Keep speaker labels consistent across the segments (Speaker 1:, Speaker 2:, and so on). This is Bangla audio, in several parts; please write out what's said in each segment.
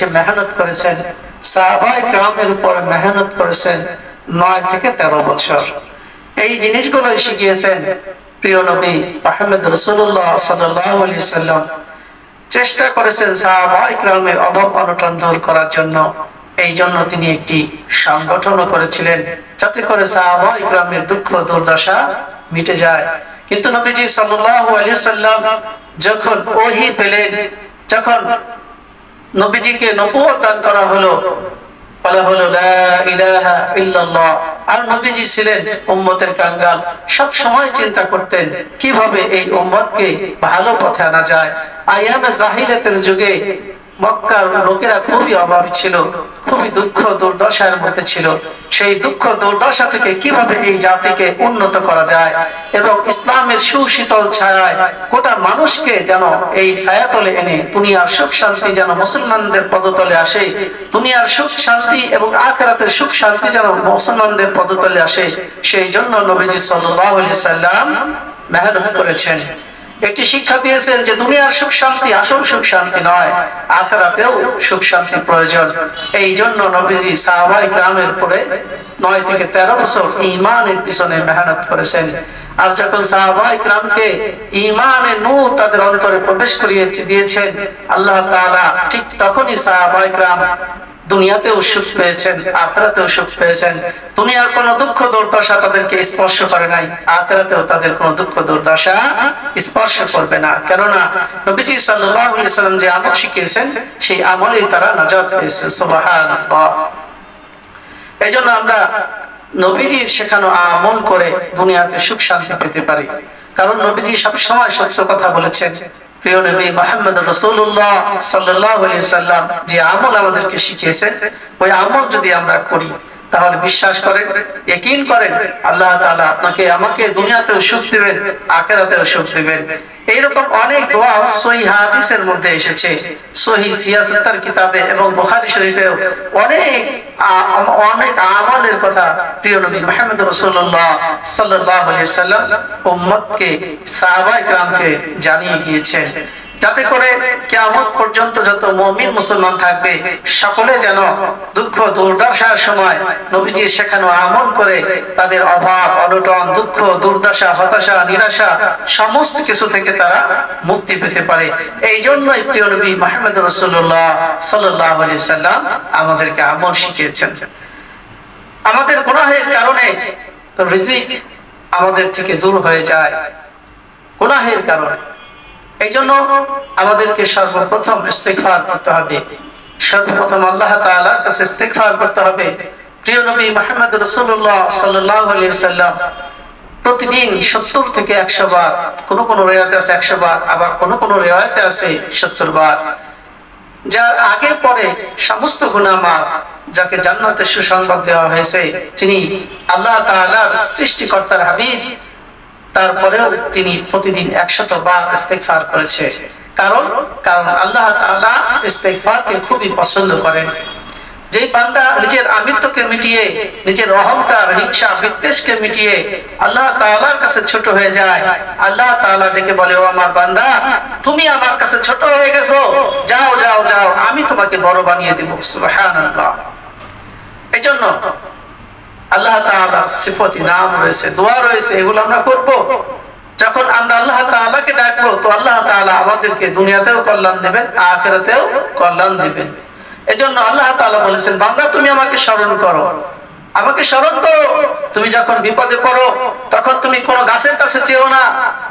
Speaker 1: যে মেহনত করেছেন, সাহাবায়ে কেরামের উপর মেহনত করেছেন 9 থেকে 13 বছর। এই জিনিসগুলো শিখিয়েছেন প্রিয় নবী মুহাম্মদ রাসূলুল্লাহ সাল্লাল্লাহু আলাইহি সাল্লাম। চেষ্টা করেছেন সাহাবায়ে কেরামের অভাব অনটন দূর করার জন্য। এই জন্য তিনি একটি সংগঠনও করেছিলেন, যাতে করে সাহাবায়ে কেরামের দুঃখ দুর্দশা মিটে যায়। কিন্তু নবীজি সাল্লাল্লাহু আলাইহি সাল্লাম যখন ওহী পেলেন, যখন নবীজিকে নবুয়ত দান করা হলো, বলা হলো লা ইলাহা ইল্লাল্লাহ, আর নবীজি ছিলেন উম্মতের কাঙ্গাল। সব সময় চিন্তা করতেন কিভাবে এই উম্মতকে ভালো পথে আনা যায়। আইয়ামে জাহিলিয়াতের যুগে মক্কার লোকেরা খুবই অভাবী ছিল, খুবই দুঃখ দুর্দশার মধ্যে ছিল। সেই দুঃখ দুর্দশা থেকে কিভাবে এই জাতিকে উন্নত করা যায় এবং ইসলামের সুশীতল ছায়ায় গোটা মানুষকে যেন এই ছায়াতলে এনে দুনিয়ার সুখ শান্তি যেন মুসলমানদের পদতলে আসে, দুনিয়ার সুখ শান্তি এবং আখিরাতের সুখ শান্তি যেন মুসলমানদের পদতলে আসে, সেই জন্য নবীজি সাল্লাল্লাহু আলাইহি সাল্লাম মেহনত করেছেন। একটি শিক্ষা দিয়েছেন যে দুনিয়ার সুখ শান্তি আসল সুখ শান্তি নয়, আখিরাতেও সুখ শান্তি প্রয়োজন। এই জন্য নবীজি সাহাবায়ে কেরামের উপরে 9 থেকে 13 বছর ঈমানের পিছনে মেহনত করেছেন। আর যখন সাহাবায়ে কেরামকে ঈমানের নূর তাদের অন্তরে প্রবেশ করিয়ে দিয়েছেন আল্লাহ তাআলা, ঠিক তখনই সাহাবায়ে কেরাম দুনিয়াতেও সুখ পেয়েছেন, আখিরাতেও সুখ পেয়েছেন। দুনিয়ার কোনো দুঃখ দুর্দশা তাদেরকে স্পর্শ করে নাই, আখিরাতেও তাদের কোনো দুঃখ দুর্দশা স্পর্শ করবে না। কেননা নবীজি সাল্লাল্লাহু আলাইহি সাল্লাম যে আমল শিখিয়েছেন সেই আমলেই তারা নাজাত পেয়েছে। সুবহানাল্লাহ। এইজন্য আমরা নবীজির শেখানো আমল করে দুনিয়াতে সুখ শান্তি পেতে পারি, কারণ নবীজি সব সময় সত্য কথা বলেছেন। প্রিয় নবী মুহাম্মদ রাসূলুল্লাহ সাল্লাল্লাহু আলাইহি সাল্লাম যে আমল আমাদেরকে শিখিয়েছেন, ওই আমল যদি আমরা করি তাহলে বিশ্বাস করেন, ইয়াকিন করেন, আল্লাহ তাআলা আপনাকে আমাকে দুনিয়াতেও সুখ দিবেন, আখিরাতেও সুখ দিবেন। এইরকম অনেক দোয়া সহিহ হাদিসের মধ্যে এসেছে, সহিহ সিয়াসাতের কিতাবে এবং বুখারী শরীফেও অনেক আমলের কথা প্রিয় নবী মুহাম্মদ রাসূলুল্লাহ সাল্লাল্লাহু আলাইহি সাল্লাম উম্মতকে সাহাবায়ে কেরামকে জানিয়ে গিয়েছেন, যাতে করে কিয়ামত পর্যন্ত যত মুমিন মুসলমান থাকবে সকলে যেন দুঃখ দুর্দশার সময় নবীজির শেখানো আমল করে তাদের অভাব অনটন দুঃখ দুর্দশা হতাশা নিরাশা সমস্ত কিছু থেকে তারা মুক্তি পেতে পারে। এই জন্যই প্রিয় নবী মুহাম্মদ রাসূলুল্লাহ সাল্লাল্লাহু আলাইহি সাল্লাম আমাদেরকে আমল শিখিয়েছেন। আমাদের গুনাহের কারণে রিজিক আমাদের থেকে দূর হয়ে যায়, গুনাহের কারণে। এই জন্য আমাদেরকে সর্বপ্রথম ইস্তিগফার করতে হবে, সর্বপ্রথম আল্লাহ তাআলার কাছে ইস্তিগফার করতে হবে। প্রিয় নবী মুহাম্মদ রাসূলুল্লাহ সাল্লাল্লাহু আলাইহি সাল্লাম প্রতিদিন 70 থেকে 100 বার, কোন কোন রিওয়ায়াতে আছে 100 বার, আবার কোন কোন রিওয়ায়াতে আছে 70 বার, যার আগে পরে সমস্ত গুনাহ মাফ, যাকে জান্নাতের সুসংবাদ দেওয়া হয়েছে, যিনি আল্লাহ তাআলার সৃষ্টিকর্তার হাবিব, তারপরেও তিনি প্রতিদিন 100 বার ইস্তিগফার করেছে। কারণ আল্লাহ তাআলা ইস্তিগফারকে খুবই পছন্দ করেন। যেই বান্দা নিজের আমিত্বকে মিটিয়ে, নিজের অহংকার হিংসা বিদ্বেষকে মিটিয়ে আল্লাহ তাআলার কাছে ছোট হয়ে যায়, আল্লাহ তাআলা ডেকে বলে, ও আমার বান্দা, তুমি আমার কাছে ছোট হয়ে গেছো, যাও যাও যাও, আমি তোমাকে বড় বানিয়ে দেব। সুবহানাল্লাহ। এইজন্য আল্লাহ তাআলার সিফাত নাম রয়েছে, দোয়া রয়েছে, এগুলো আমরা করব। যখন আমরা আল্লাহ তাআলাকে ডাকবো তো আল্লাহ তাআলা আমাদেরকে দুনিয়াতেও কল্যাণ দিবেন, আখিরাতেও কল্যাণ দিবেন। এজন্য আল্লাহ তাআলা বলেছেন, বান্দা তুমি আমাকে স্মরণ করো, আমাকে স্মরণ করো। তুমি যখন বিপদে পড়ো তখন তুমি কোন গাছের কাছে চেও না,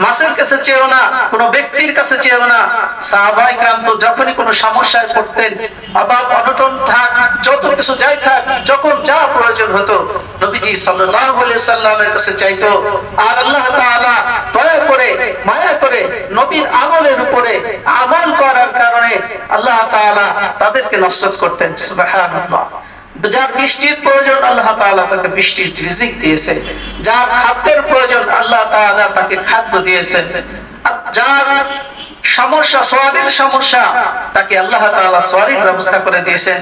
Speaker 1: মাছের কাছে চেও না, কোন ব্যক্তির কাছে চেও না। সাহাবায়ে কেরাম তো যখনই কোন সমস্যায় পড়তেন, অভাব অনটন থাক, যত কিছু যাই থাক, যখন যা প্রয়োজন হতো নবীজি সাল্লাল্লাহু আলাইহি সাল্লামের কাছে চাইতো। আর আল্লাহ তাআলা দয়া করে মায়া করে নবীর আমলের উপরে আমল করার কারণে আল্লাহ তাআলা তাদেরকে নসরত করতেন। সুবহানাল্লাহ। যার বৃষ্টির প্রয়োজন আল্লাহ তাআলা তাকে বৃষ্টির রিজিক দিয়েছেন, যার খাদ্যের প্রয়োজন আল্লাহ তাআলা তাকে খাদ্য দিয়েছেন, যার সমস্যা সোয়ারির সমস্যা তাকে আল্লাহ তাআলা সোয়ারির ব্যবস্থা করে দিয়েছেন,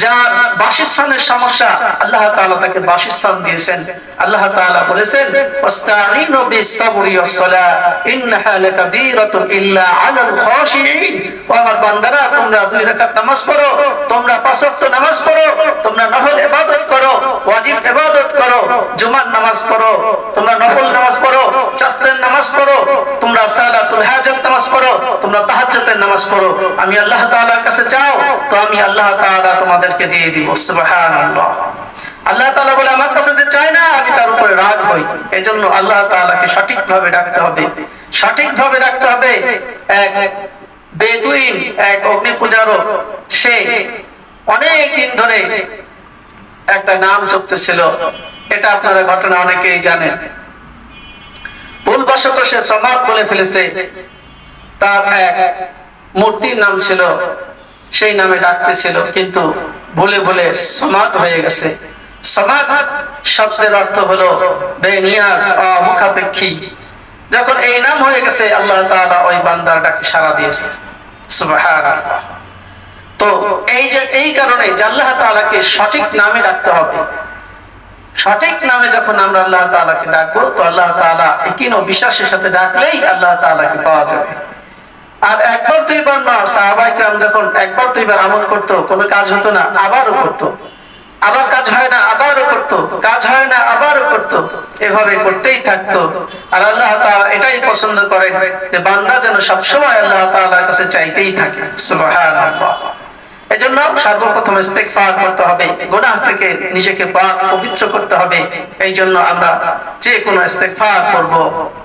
Speaker 1: যার বাসস্থানের সমস্যা আল্লাহ তাআলা তাকে বাসস্থান দিয়েছেন। আল্লাহ তাআলা বলেছেন ওয়াস্তাঈনু বিস-সাবরি ওয়াস-সালাহ ইন্নাহা লাকাবীরাতুন ইল্লা আলাল খাশিঈন। ও আমার বান্দারা, তোমরা 2 রাকাত নামাজ পড়ো, তোমরা 5 ওয়াক্ত নামাজ পড়ো, তোমরা নফল ইবাদত করো, ওয়াজিব ইবাদত করো, জুমার নামাজ পড়ো, তোমরা নফল নামাজ পড়ো, চাষের নামাজ পড়ো, তোমরা সালাতুল হাজাত নামাজ পড়ো, তোমরা তাহাজ্জুদের নামাজ পড়ো। আমি আল্লাহ তাআলার কাছে চাও তো আমি আল্লাহ তাআলা তোমাদেরকে দিয়ে দিব। সুবহানাল্লাহ। আল্লাহ তাআলা বলে আমার কাছে যে চায় না আমি তার উপরে রাগ হই। এজন্য আল্লাহ তাআলাকে সঠিকভাবে ডাকতে হবে, সঠিকভাবে ডাকতে হবে। এক বেদুইন, এক অগ্নি পূজারও, সে অনেক দিন ধরে একটা নাম জপতেছিল। এটা আপনারা ঘটনা অনেকেই জানেন। ভুলবশত সে সমাদ বলে ফেলেছে। তার এক মূর্তির নাম ছিল, সেই নামে ডাকতেছিল, কিন্তু ভুলে ভুলে সমাদ হয়ে গেছে। সমাদ শব্দের অর্থ হলো বেনিয়াজ, অমুখাপেক্ষী। যখন এই নাম হয়ে গেছে আল্লাহ তাআলা ওই বান্দার ডাকে সাড়া দিয়েছে। সুবহানাল্লাহ। তো এই কারণে যে আল্লাহ তাআলাকে সঠিক নামে ডাকতে হবে। সঠিক নামে যখন আমরা আল্লাহ তাআলাকে ডাকবো তো আল্লাহ তাআলা একই বিশ্বাসের সাথে ডাকলেই আল্লাহ তাআলাকে পাওয়া যাবে। আর একবার দুইবার না, সাহাবায়ে কেরাম যখন একবার দুইবার আমল করতো, কোনো কাজ হতো না, আবারও করতো, আবার কাজ হয় না, আবারও করতো, কাজ হয় না, আবারও করতো, এভাবে করতেই থাকতো। আর আল্লাহ তাআলা এটাই পছন্দ করেন যে বান্দা যেন সবসময় আল্লাহ তাআলার কাছে চাইতেই থাকে। সুবহানাল্লাহ। এজন্য সর্বপ্রথম ইস্তিগফার করতে হবে, গুনাহ থেকে নিজেকে পাক পবিত্র করতে হবে। এই জন্য আমরা যে কোনো ইস্তিগফার করব।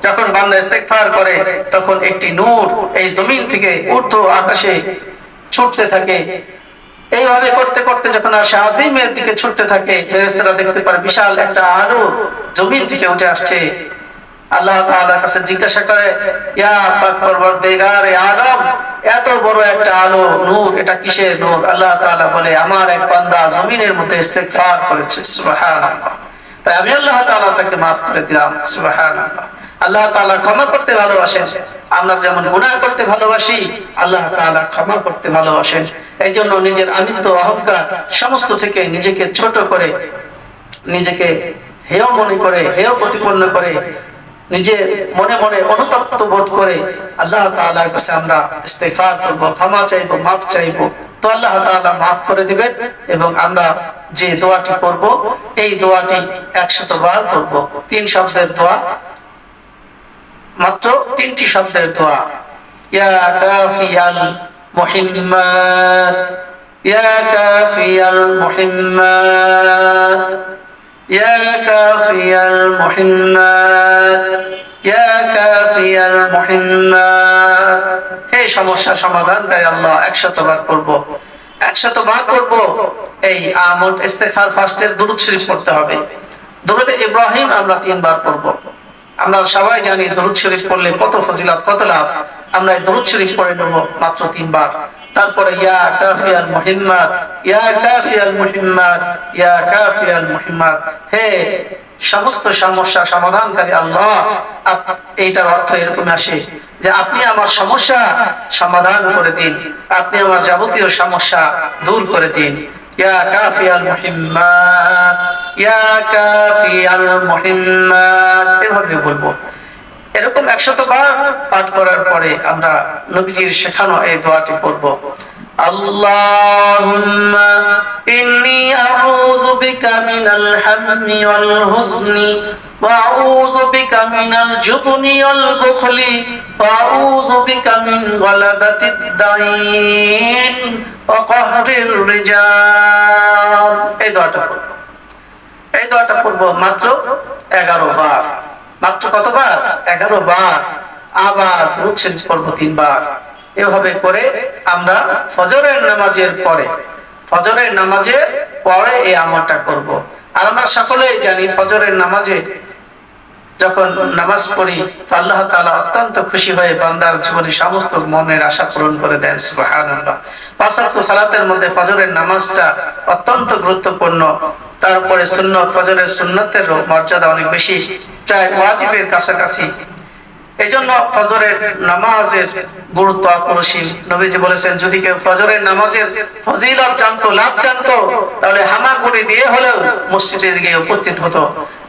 Speaker 1: যখন বান্দা ইস্তিগফার করে তখন একটি নূর এই জমিন থেকে ঊর্ধ্ব আকাশে ছুটতে থাকে। এইভাবে করতে করতে যখন আরশ আজিমের দিকে ছুটতে থাকে, ফেরেশতারা দেখতে পারে বিশাল একটা আলো জমিন থেকে উঠে আসছে। আল্লাহ তাআলার কাছে জিজ্ঞাসা করে, ইয়া পাক পরবর্তীগারে আলম, এত বড় একটা আলো নূর, এটা কিসের নূর? আল্লাহ তাআলা বলে, আমার এক বান্দা জমিনের মধ্যে ইস্তিগফার করেছে। সুবহানাল্লাহ। তাই আমি আল্লাহ তাআলা তাকে maaf করে দিলাম। সুবহানাল্লাহ। আল্লাহ তাআলা ক্ষমা করতে ভালোবাসেন। আমরা যেমন গুনাহ করতে ভালোবাসি, আল্লাহ তাআলা ক্ষমা করতে ভালোবাসেন। এই জন্য নিজের আমিত্ব, অহংকার সমস্ত থেকে নিজেকে ছোট করে, নিজেকে হেয় মনে করে, হেয় প্রতিপন্ন করে, নিজে মনে মনে অনুতপ্ত বোধ করে আল্লাহ তাআলার কাছে আমরা ইস্তিগফার করব, ক্ষমা চাইবো, maaf চাইবো। তো আল্লাহ তাআলা maaf করে দিবেন। এবং আমরা যে দোয়াটি করব, এই দোয়াটি 100 বার করব। 3 শব্দের দোয়া, মাত্র 3টি শব্দের দোয়া। ইয়া কাফিয়াল মুহিম্মাত, ইয়া কাফিয়াল মুহিম্মাত, ইয়া কাফিয়াল মুহিম্মাত, ইয়া কাফিয়াল মুহিম্মাত। হে সমস্যা সমাধানকারী আল্লাহ, 100 বার করব, 100 বার করব। এই আমল ইস্তিগফার ফাস্টের দুরূদ শরীফ পড়তে হবে। দুরূদে ইব্রাহিম আমরা 3 বার পড়ব। আমরা সবাই জানি দুরূদ শরীফ পড়লে কত ফজিলত, কত লাভ। আমরা এই দুরূদ শরীফ পড়ে নেব মাত্র 3 বার। তারপরে ইয়া কাফিয়াল মুহিম্মাত, ইয়া কাফিয়াল মুহিম্মাত, ইয়া কাফিয়াল মুহিম্মাত। হে সমস্ত সমস্যা সমাধানকারী আল্লাহ। এইটার অর্থ এরকম আসে যে আপনি আমার সমস্যা সমাধান করে দিন, আপনি আমার যাবতীয় সমস্যা দূর করে দিন। ইয়া কাফিয়াল মুহিম্মাত, ইয়া কাফিয়াল মুহিম্মাত, এভাবে বলবো। এরকম 100 বার পাঠ করার পরে আমরা নবীজির শেখানো এই দোয়াটি পড়ব। আল্লাহুম্মা ইন্নী আউযু বিকা মিনাল হাম্মি ওয়াল হুজনি ওয়া আউযু বিকা মিনাল জুবনি ওয়াল বুখলি ওয়া আউযু বিকা মিন গালাবাতিদ দাইন ওয়া কাহরির রিজাল। এই দোয়াটা পড়ব। এই দোয়াটা পড়ব মাত্র 11 বার। মাত্র কতবার? 11 বার। আবার দুরূদ শরীফ পড়ব 3 বার। এভাবে করে আমরা ফজরের নামাজের পরে, ফজরের নামাজের পরে এই আমলটা করব। আর আমরা সকলেই জানি ফজরের নামাজে যখন নামাজ পড়ি তো আল্লাহ তাআলা অত্যন্ত খুশি হয়ে বান্দার জীবনে সমস্ত মনের আশা পূরণ করে দেন। সুবহানাল্লাহ। 5 ওয়াক্ত সালাতের মধ্যে ফজরের নামাজটা অত্যন্ত গুরুত্বপূর্ণ। তারপরে সুন্নত, ফজরের সুন্নতের মর্যাদা অনেক বেশি, প্রায় ওয়াজিবের কাছাকাছি। এজন্য ফজরের নামাজের গুরুত্ব অপরিসীম। নবীজি বলেছেন, যদি কেউ ফজরের নামাজের ফজিলত জানতো, লাভ জানতো, তাহলে হামাগুড়ি দিয়ে হলেও মসজিদে গিয়ে উপস্থিত হতো।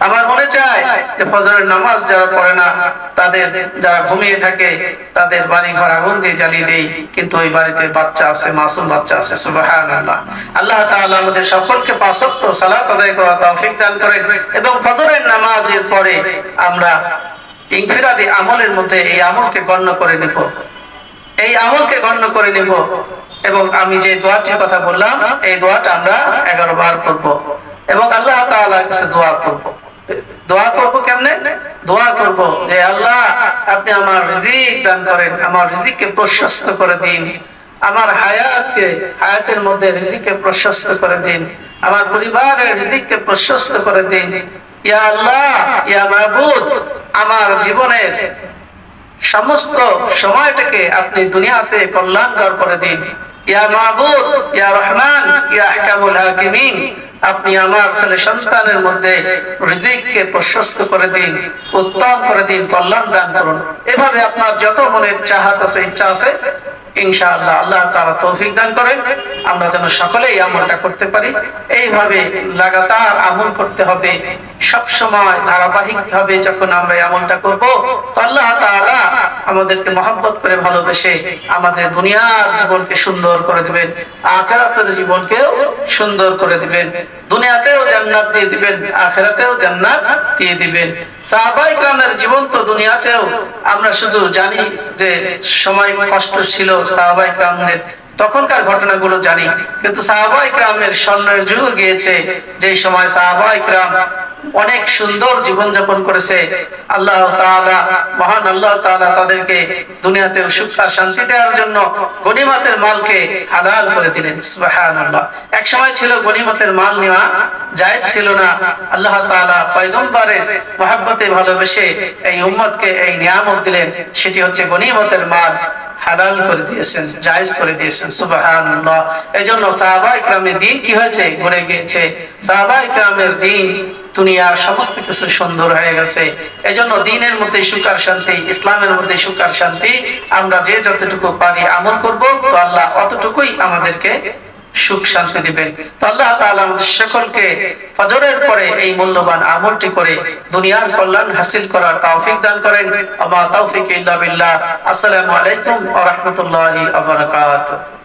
Speaker 1: আমার মনে চায় যে ফজরের নামাজ যারা পড়ে না, তাদের যারা ঘুমিয়ে থাকে, তাদের বাড়ি ঘর আগুন দিয়ে জ্বালিয়ে দেই, কিন্তু ওই বাড়িতে বাচ্চা আছে, মাসুম বাচ্চা আছে। সুবহানাল্লাহ। আল্লাহ তাআলা আমাদের সকলকে পাঁচ ওয়াক্ত সালাত আদায় করার তৌফিক দান করেন এবং ফজরের নামাজের পরে আমরা ইনফিরাদি আমলের মধ্যে এই আমলকে গণ্য করে নিব, এই আমলকে গণ্য করে নিব। এবং আমি যে দোয়াটির কথা বললাম, এই দোয়াটা আমরা 11 বার করব এবং আল্লাহ তাআলার কাছে দোয়া করব। দোয়া করব কেমনে? দোয়া করব যে আল্লাহ, আপনি আমার রিজিক দান করেন, আমার রিজিককে প্রশস্ত করে দিন, আমার হায়াতের মধ্যে রিজিককে প্রশস্ত করে দিন, আমার পরিবারের রিজিককে প্রশস্ত করে দিন। ইয়া আল্লাহ, ইয়া মাবুদ, আমার জীবনের সমস্ত সময়টাকে আপনি দুনিয়াতে কল্যাণকর করে দিন। ইয়া মাবুদ, ইয়া রহমান, ইয়া আহকামুল হাকিমিন, আপনি আমার ছেলে সন্তানের মধ্যে রিজিককে প্রশস্ত করে দিন, উত্তম করে দিন, কল্যাণ দান করুন। এভাবে আপনার যত মনের চাহাত আছে, ইচ্ছা আছে, ইনশাআল্লাহ আল্লাহ তাআলা তৌফিক দান করেন, আমরা যেন সকলেই আমলটা করতে পারি। এইভাবে লাগাতার আমল করতে হবে, সব সময় ধারাবাহিকভাবে যখন আমরা আমলটা করব, তো আল্লাহ তাআলা আমাদেরকে মহব্বত করে ভালোবেসে আমাদের দুনিয়ার জীবনকে সুন্দর করে দিবেন, আখিরাতের জীবনকেও সুন্দর করে দিবেন। দুনিয়াতেও জান্নাত দিয়ে দিবেন, আখিরাতেও জান্নাত দিয়ে দিবেন। সাহাবায়ে কেরামের জীবন তো দুনিয়াতেও আমরা শুধু জানি যে সময় কষ্ট ছিল সাহাবায়ে কেরামদের, তখনকার ঘটনাগুলো জানি, কিন্তু সাহাবায়ে কেরামের স্বর্ণের যুগ গিয়েছে, যে সময় সাহাবায়ে কেরাম অনেক সুন্দর জীবন যাপন করেছে। আল্লাহ তাআলা, মহান আল্লাহ তাআলা তাদেরকে দুনিয়াতেও সুখ আর শান্তি দেওয়ার জন্য গনিমতের মালকে হালাল করে দিলেন। সুবহানাল্লাহ। এক সময় ছিল গনিমতের মাল নেওয়া জায়েজ ছিল না। আল্লাহ তাআলা পয়গম্বরের মহব্বতে ভালোবেসে এই উম্মতকে এই নিয়ামত দিলেন, সেটি হচ্ছে গনিমতের মাল হালাল করে দিয়েছেন, জায়েজ করে দিয়েছেন। সুবহানাল্লাহ। এজন্য সাহাবায়ে কেরামের দিন কি হয়েছে? ঘুরে গিয়েছে। সাহাবায়ে কেরামের দিন দুনিয়ার সমস্ত কিছু সুন্দর হয়ে গেছে। এজন্য দ্বীনের মধ্যে সুখ আর শান্তি, ইসলামের মধ্যে সুখ আর শান্তি, আমরা যে যতটুকু পারি আমল করব, তো আল্লাহ অতটুকুই আমাদেরকে সুখ শান্তি দিবেন। তো আল্লাহ তাআলা আমাদের সকলকে ফজরের পরে এই মূল্যবান আমলটি করে দুনিয়ার কল্যাণ হাসিল করার তৌফিক দান করেন। আমা তৌফিক ইল্লা বিল্লাহ। আসসালামু আলাইকুম ওয়া রাহমাতুল্লাহি ওয়া বারাকাতুহু।